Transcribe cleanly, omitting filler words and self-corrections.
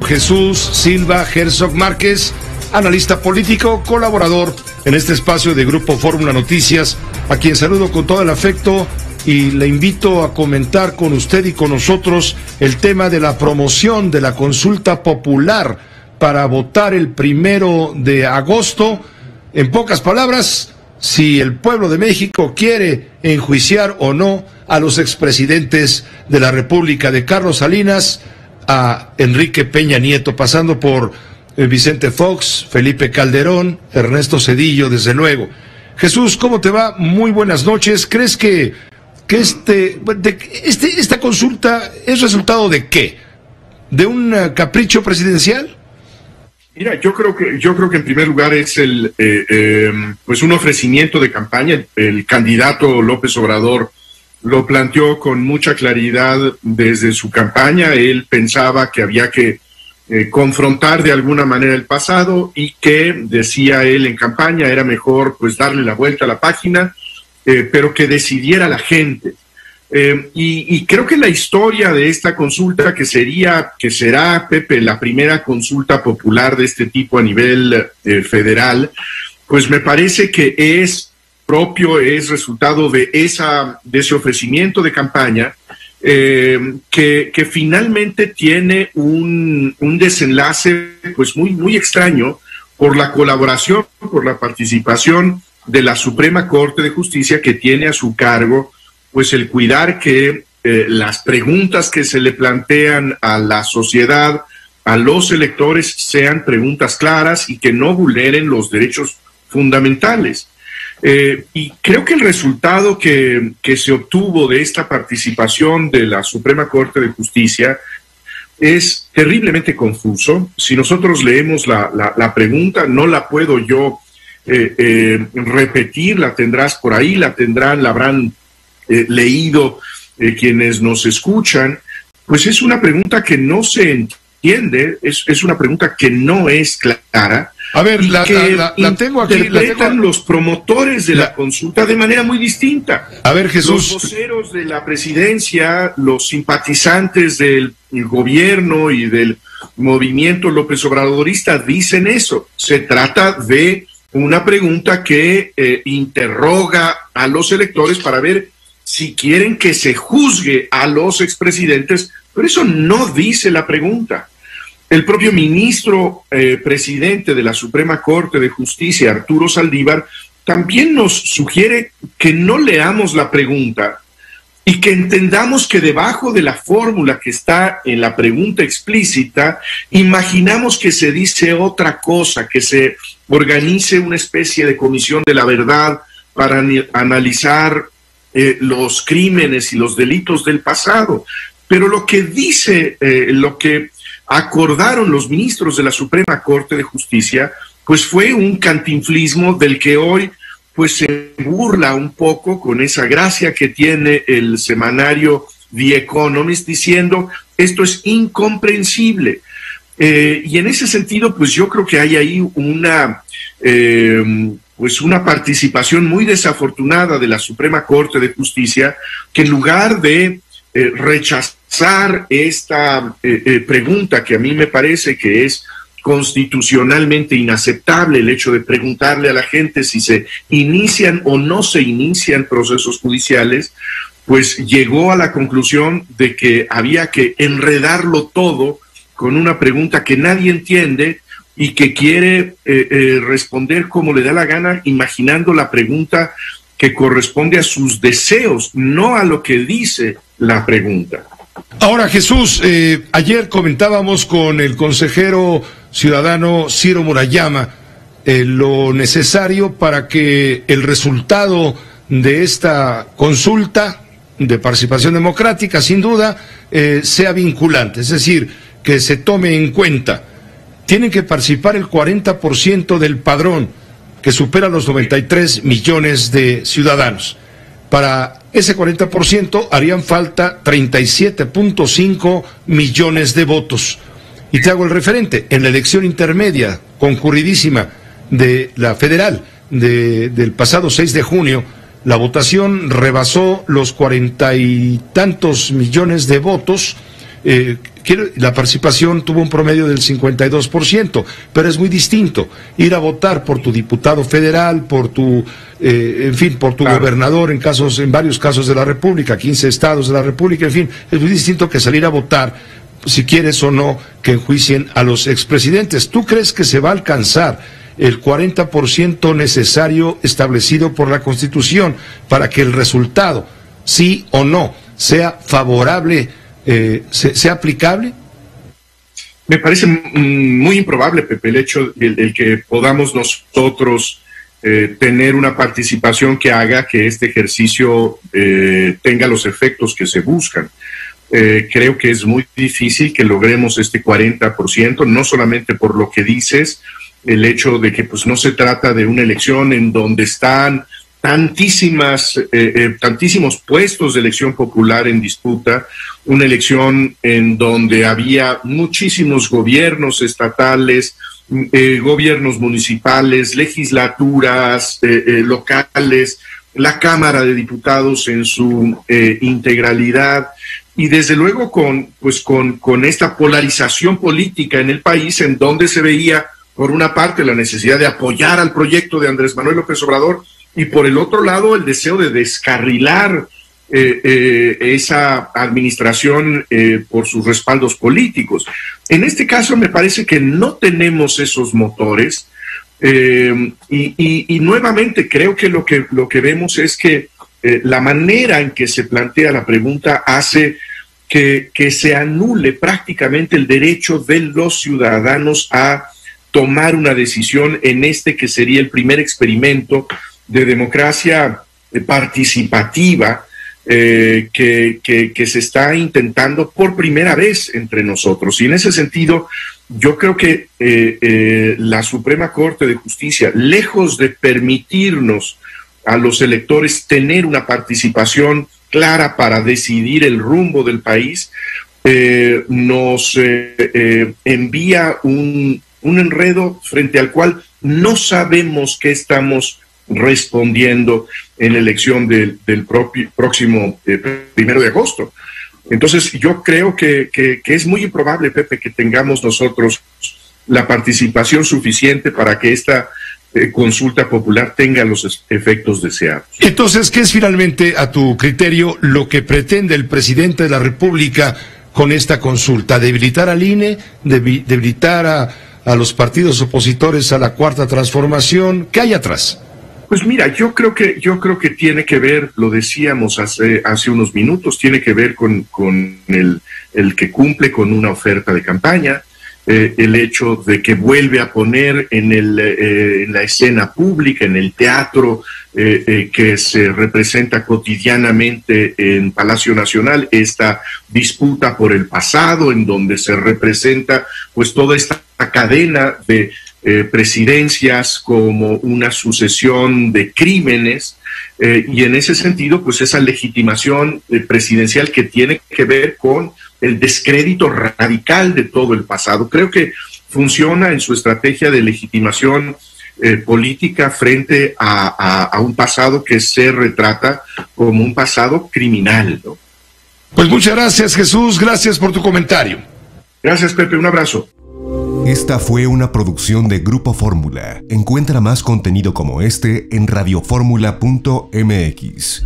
Jesús Silva Herzog Márquez, analista político, colaborador en este espacio de Grupo Fórmula Noticias, a quien saludo con todo el afecto y le invito a comentar con usted y con nosotros el tema de la promoción de la consulta popular para votar el 1 de agosto. En pocas palabras, si el pueblo de México quiere enjuiciar o no a los expresidentes de la República, de Carlos Salinas a Enrique Peña Nieto, pasando por Vicente Fox, Felipe Calderón, Ernesto Zedillo, desde luego. Jesús, ¿cómo te va? Muy buenas noches. ¿Crees que esta consulta es resultado de qué? ¿De un capricho presidencial? Mira, yo creo que en primer lugar es pues un ofrecimiento de campaña. El candidato López Obrador lo planteó con mucha claridad desde su campaña. Él pensaba que había que confrontar de alguna manera el pasado y que, decía él en campaña, era mejor pues darle la vuelta a la página, pero que decidiera la gente. Y creo que la historia de esta consulta, que será, Pepe, la primera consulta popular de este tipo a nivel federal, pues me parece que es resultado de ese ofrecimiento de campaña, que finalmente tiene un desenlace pues muy extraño por la colaboración, por la participación de la Suprema Corte de Justicia, que tiene a su cargo pues el cuidar que las preguntas que se le plantean a la sociedad, a los electores, sean preguntas claras y que no vulneren los derechos fundamentales. Y creo que el resultado que se obtuvo de esta participación de la Suprema Corte de Justicia es terriblemente confuso. Si nosotros leemos la pregunta, no la puedo yo repetir, la tendrás por ahí, la habrán leído quienes nos escuchan. Pues es una pregunta que no se entiende, es una pregunta que no es clara. A ver, la tengo aquí. Interpretan los promotores de la consulta de manera muy distinta. A ver, Jesús. Los voceros de la presidencia, los simpatizantes del gobierno y del movimiento López Obradorista dicen eso. Se trata de una pregunta que interroga a los electores para ver si quieren que se juzgue a los expresidentes, pero eso no dice la pregunta. El propio ministro presidente de la Suprema Corte de Justicia, Arturo Saldívar, también nos sugiere que no leamos la pregunta y que entendamos que debajo de la fórmula que está en la pregunta explícita, imaginamos que se dice otra cosa, que se organice una especie de comisión de la verdad para analizar los crímenes y los delitos del pasado. Pero lo que dice, lo que acordaron los ministros de la Suprema Corte de Justicia, pues fue un cantinflismo del que hoy pues se burla un poco con esa gracia que tiene el semanario The Economist, diciendo esto es incomprensible. Y en ese sentido, pues yo creo que hay ahí una participación muy desafortunada de la Suprema Corte de Justicia, que en lugar de rechazar esta pregunta, que a mí me parece que es constitucionalmente inaceptable, el hecho de preguntarle a la gente si se inician o no se inician procesos judiciales, pues llegó a la conclusión de que había que enredarlo todo con una pregunta que nadie entiende y que quiere responder como le da la gana, imaginando la pregunta que corresponde a sus deseos, no a lo que dice la pregunta. Ahora, Jesús, ayer comentábamos con el consejero ciudadano Ciro Murayama lo necesario para que el resultado de esta consulta de participación democrática, sin duda, sea vinculante, es decir, que se tome en cuenta. Tienen que participar el 40% del padrón, que supera los 93 millones de ciudadanos. Para ese 40% harían falta 37.5 millones de votos. Y te hago el referente, en la elección intermedia, concurridísima, de la federal, del pasado 6 de junio, la votación rebasó los 40 y tantos millones de votos, que la participación tuvo un promedio del 52%, pero es muy distinto ir a votar por tu diputado federal, por tu, en fin, por tu gobernador en varios casos de la República, 15 estados de la República, en fin, es muy distinto que salir a votar, si quieres o no, que enjuicien a los expresidentes. ¿Tú crees que se va a alcanzar el 40% necesario establecido por la Constitución para que el resultado, sí o no, sea favorable, sea aplicable? Me parece muy improbable, Pepe, el hecho el que podamos nosotros tener una participación que haga que este ejercicio tenga los efectos que se buscan. Creo que es muy difícil que logremos este 40%, no solamente por lo que dices, el hecho de que pues no se trata de una elección en donde están tantísimos puestos de elección popular en disputa, una elección en donde había muchísimos gobiernos estatales, gobiernos municipales, legislaturas locales, la Cámara de Diputados en su integralidad, y desde luego con esta polarización política en el país, en donde se veía por una parte la necesidad de apoyar al proyecto de Andrés Manuel López Obrador y por el otro lado el deseo de descarrilar esa administración por sus respaldos políticos. En este caso me parece que no tenemos esos motores y nuevamente creo que lo que vemos es que la manera en que se plantea la pregunta hace que se anule prácticamente el derecho de los ciudadanos a tomar una decisión en este que sería el primer experimento de democracia participativa que se está intentando por primera vez entre nosotros. Y en ese sentido, yo creo que la Suprema Corte de Justicia, lejos de permitirnos a los electores tener una participación clara para decidir el rumbo del país, nos envía un enredo frente al cual no sabemos qué estamos respondiendo en la elección del próximo 1 de agosto. Entonces yo creo que es muy improbable, Pepe, que tengamos nosotros la participación suficiente para que esta consulta popular tenga los efectos deseados. Entonces, ¿qué es finalmente, a tu criterio, lo que pretende el presidente de la República con esta consulta? ¿Debilitar al INE? ¿Debilitar a los partidos opositores a la Cuarta Transformación? ¿Qué hay atrás? Pues mira, yo creo que tiene que ver, lo decíamos hace unos minutos, tiene que ver con el que cumple con una oferta de campaña, el hecho de que vuelve a poner en la escena pública, en el teatro que se representa cotidianamente en Palacio Nacional, esta disputa por el pasado, en donde se representa pues toda esta cadena de presidencias como una sucesión de crímenes, y en ese sentido pues esa legitimación presidencial que tiene que ver con el descrédito radical de todo el pasado. Creo que funciona en su estrategia de legitimación política frente a un pasado que se retrata como un pasado criminal, ¿no? Pues muchas gracias, Jesús, gracias por tu comentario. Gracias, Pepe, un abrazo. Esta fue una producción de Grupo Fórmula. Encuentra más contenido como este en radioformula.mx.